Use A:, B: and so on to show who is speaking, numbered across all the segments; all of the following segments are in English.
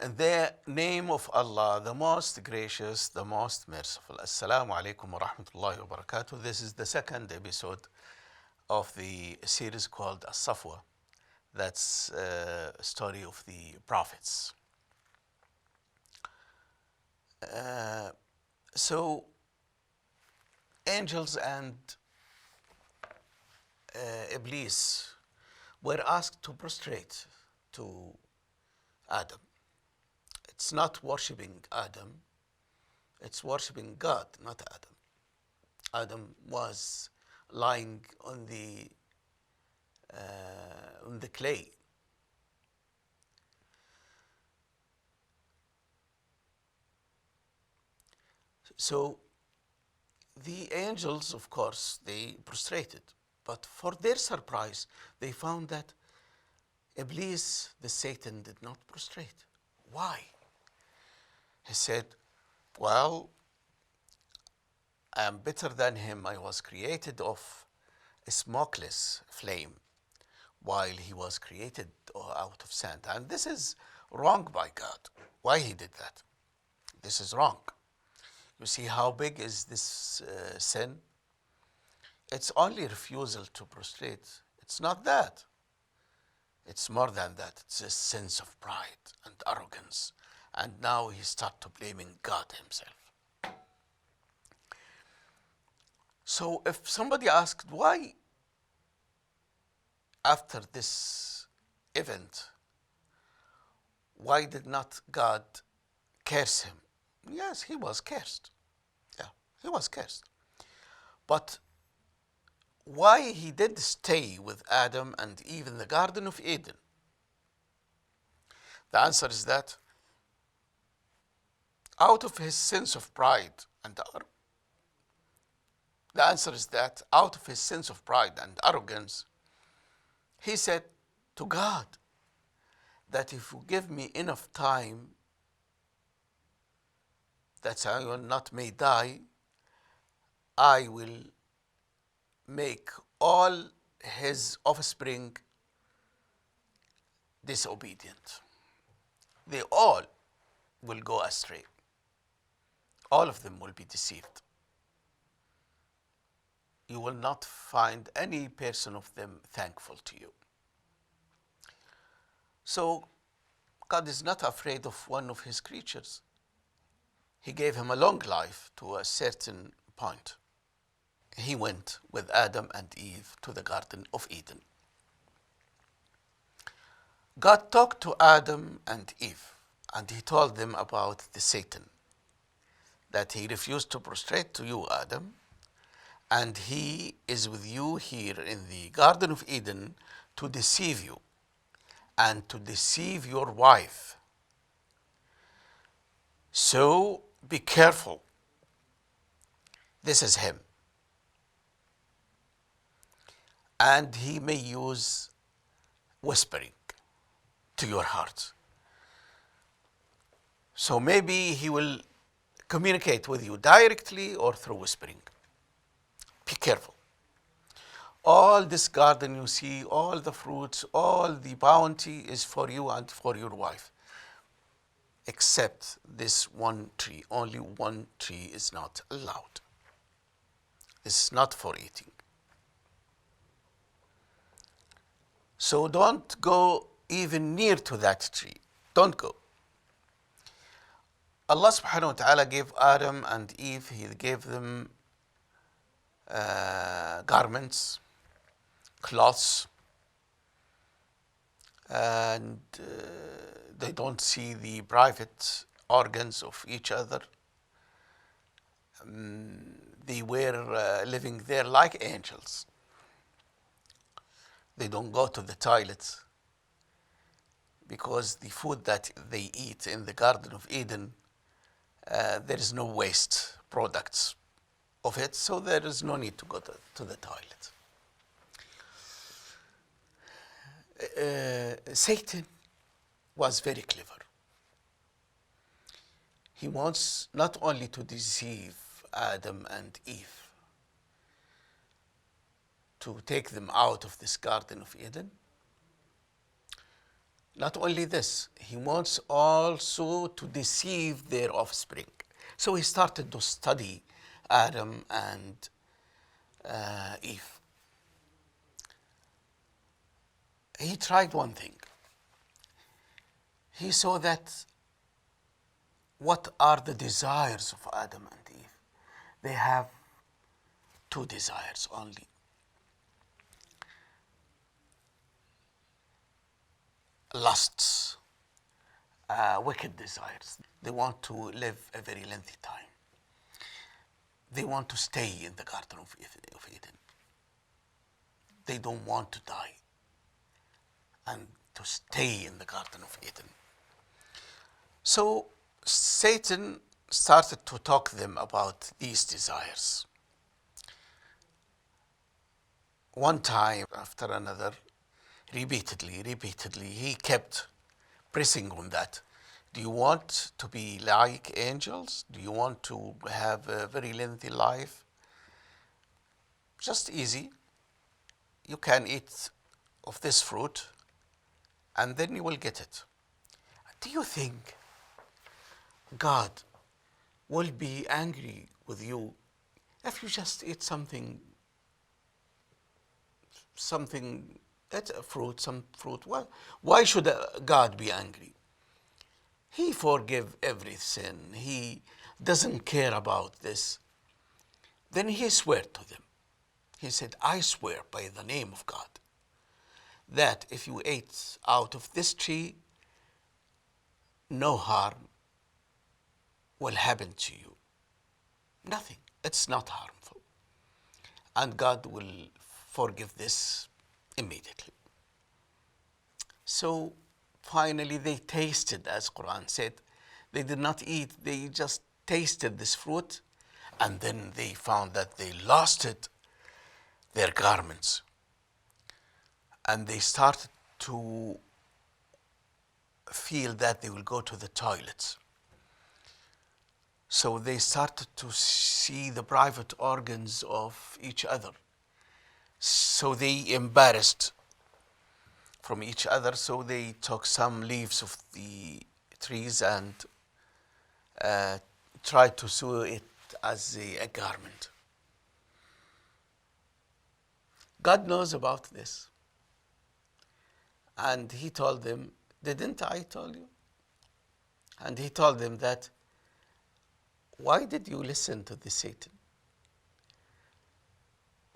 A: In the name of Allah, the most gracious, the most merciful. Assalamu alaikum wa rahmatullahi wa barakatuh. This is the second episode of the series called Al-Safwa. That's a story of the prophets. So, angels and Iblis were asked to prostrate to Adam. It's not worshipping Adam, it's worshipping God, not Adam. Adam was lying on the clay. So the angels, of course, they prostrated. But for their surprise, they found that Iblis, the Satan, did not prostrate. Why? He said, well, I am better than him. I was created of a smokeless flame, while he was created out of sand. And this is wrong by God. Why he did that? This is wrong. You see how big is this sin? It's only refusal to prostrate. It's not that. It's more than that. It's a sense of pride and arrogance. And now he starts blaming God himself. So if somebody asked why, after this event, why did not God curse him? Yes, he was cursed. Yeah, he was cursed. But why he did stay with Adam and Eve in the Garden of Eden? The answer is that out of his sense of pride and arrogance, he said to God that if you give me enough time that I will not may die, I will make all his offspring disobedient. They all will go astray. All of them will be deceived. You will not find any person of them thankful to you. So God is not afraid of one of his creatures. He gave him a long life to a certain point. He went with Adam and Eve to the Garden of Eden. God talked to Adam and Eve, and he told them about the Satan, that he refused to prostrate to you, Adam, and he is with you here in the Garden of Eden to deceive you and to deceive your wife. So be careful. This is him. And he may use whispering to your heart. So maybe he will communicate with you directly or through whispering. Be careful. All this garden you see, all the fruits, all the bounty is for you and for your wife. Except this one tree. Only one tree is not allowed. This is not for eating. So don't go even near to that tree. Don't go. Allah subhanahu wa ta'ala gave Adam and Eve, he gave them garments, cloths, and they don't see the private organs of each other. They were living there like angels. They don't go to the toilet because the food that they eat in the Garden of Eden, there is no waste products of it, so there is no need to go to the toilet. Satan was very clever. He wants not only to deceive Adam and Eve, to take them out of this Garden of Eden, Not only this, he wants also to deceive their offspring. So he started to study Adam and Eve. He tried one thing. He saw that what are the desires of Adam and Eve? They have two desires only. Lusts, wicked desires. They want to live a very lengthy time. They want to stay in the Garden of Eden. They don't want to die and to stay in the Garden of Eden. So Satan started to talk to them about these desires. One time after another, repeatedly, he kept pressing on that. Do you want to be like angels? Do you want to have a very lengthy life? Just easy. You can eat of this fruit and then you will get it. Do you think God will be angry with you if you just eat something, some fruit? Why should God be angry? He forgive every sin. He doesn't care about this. Then he swore to them. He said, I swear by the name of God that if you ate out of this tree, no harm will happen to you. Nothing. It's not harmful. And God will forgive this immediately. So finally they tasted, as Quran said. They did not eat, they just tasted this fruit, and then they found that they lost their garments. And they started to feel that they will go to the toilets. So they started to see the private organs of each other. So they embarrassed from each other. So they took some leaves of the trees and tried to sew it as a garment. God knows about this. And he told them, didn't I tell you? And he told them that, why did you listen to the Satan?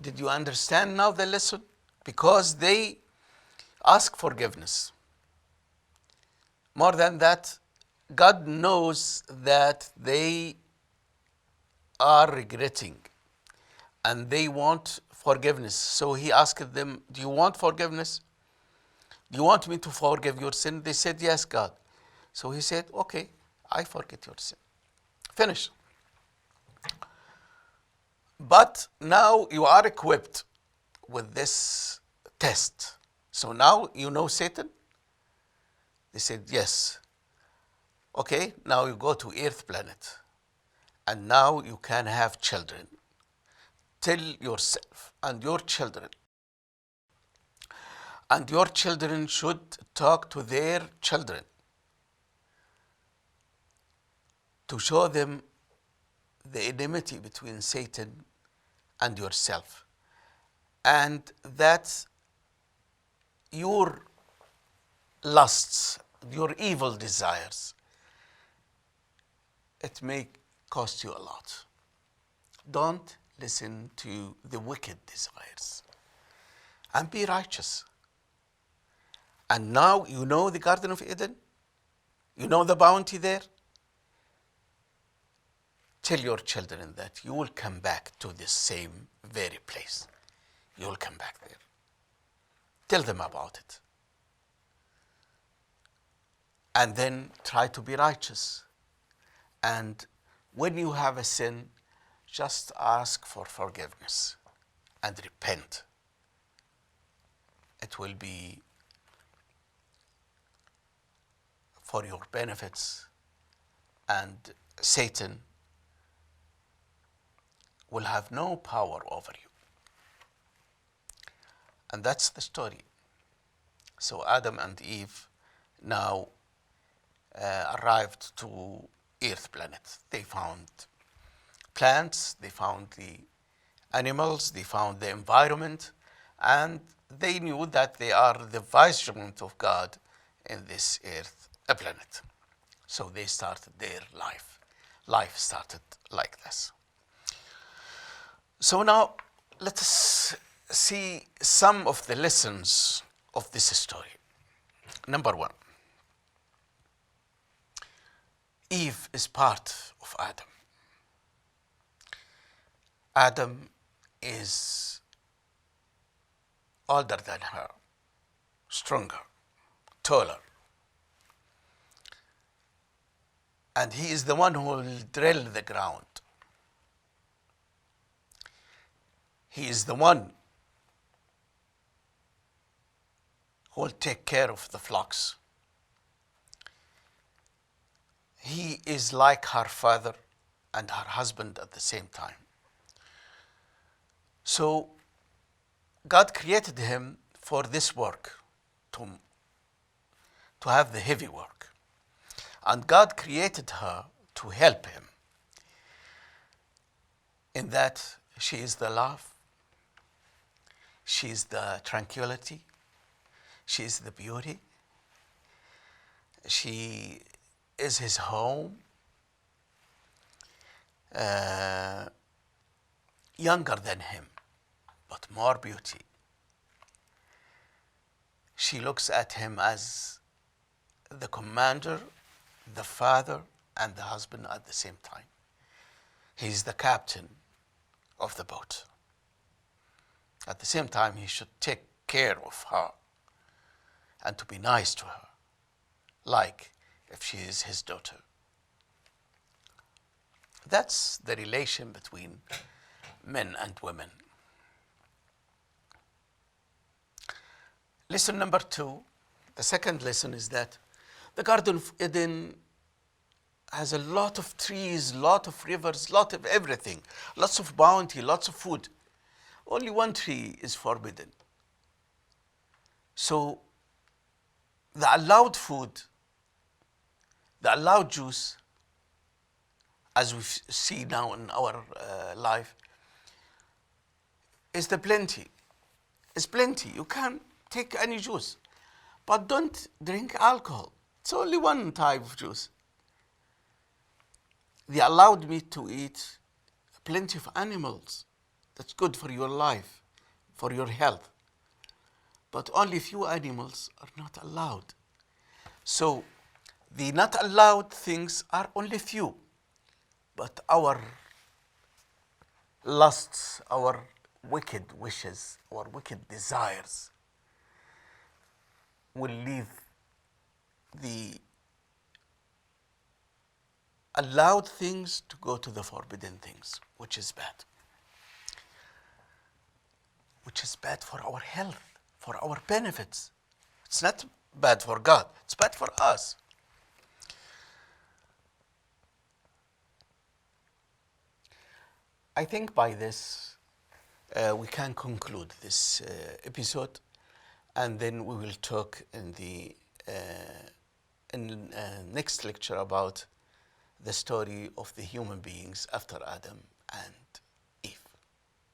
A: Did you understand now the lesson? Because they ask forgiveness. More than that, God knows that they are regretting and they want forgiveness. So he asked them, do you want forgiveness? Do you want me to forgive your sin? They said, yes, God. So he said, okay, I forget your sin. Finish. But now you are equipped with this test. So now you know Satan? They said, yes. Okay, now you go to Earth planet. And now you can have children. Tell yourself and your children. And your children should talk to their children to show them the enmity between Satan and yourself. And that your lusts, your evil desires, it may cost you a lot. Don't listen to the wicked desires and be righteous. And now you know the Garden of Eden? You know the bounty there? Tell your children that you will come back to this same very place. You will come back there. Tell them about it. And then try to be righteous. And when you have a sin, just ask for forgiveness and repent. It will be for your benefits, and Satan will have no power over you. And that's the story. So Adam and Eve now arrived to Earth planet. They found plants, they found the animals, they found the environment, and they knew that they are the vicegerent of God in this Earth planet. So they started their life. Life started like this. So now let us see some of the lessons of this story. Number one, Eve is part of Adam. Adam is older than her, stronger, taller. And he is the one who will drill the ground. He is the one who will take care of the flocks. He is like her father and her husband at the same time. So God created him for this work, to have the heavy work. And God created her to help him in that she is the love, she is the tranquility, she is the beauty, she is his home, younger than him, but more beauty. She looks at him as the commander, the father, and the husband at the same time. He's the captain of the boat. At the same time, he should take care of her and to be nice to her, like if she is his daughter. That's the relation between men and women. Lesson number two, the second lesson is that the Garden of Eden has a lot of trees, lot of rivers, lot of everything, lots of bounty, lots of food. Only one tree is forbidden. So the allowed food, the allowed juice, as we see now in our life, is the plenty. It's plenty. You can take any juice, but don't drink alcohol. It's only one type of juice. They allowed me to eat plenty of animals. That's good for your life, for your health. But only few animals are not allowed. So the not allowed things are only few. But our lusts, our wicked wishes, our wicked desires will leave the allowed things to go to the forbidden things, which is bad. Which is bad for our health, for our benefits. It's not bad for God, it's bad for us. I think by this we can conclude this episode, and then we will talk in the next lecture about the story of the human beings after Adam and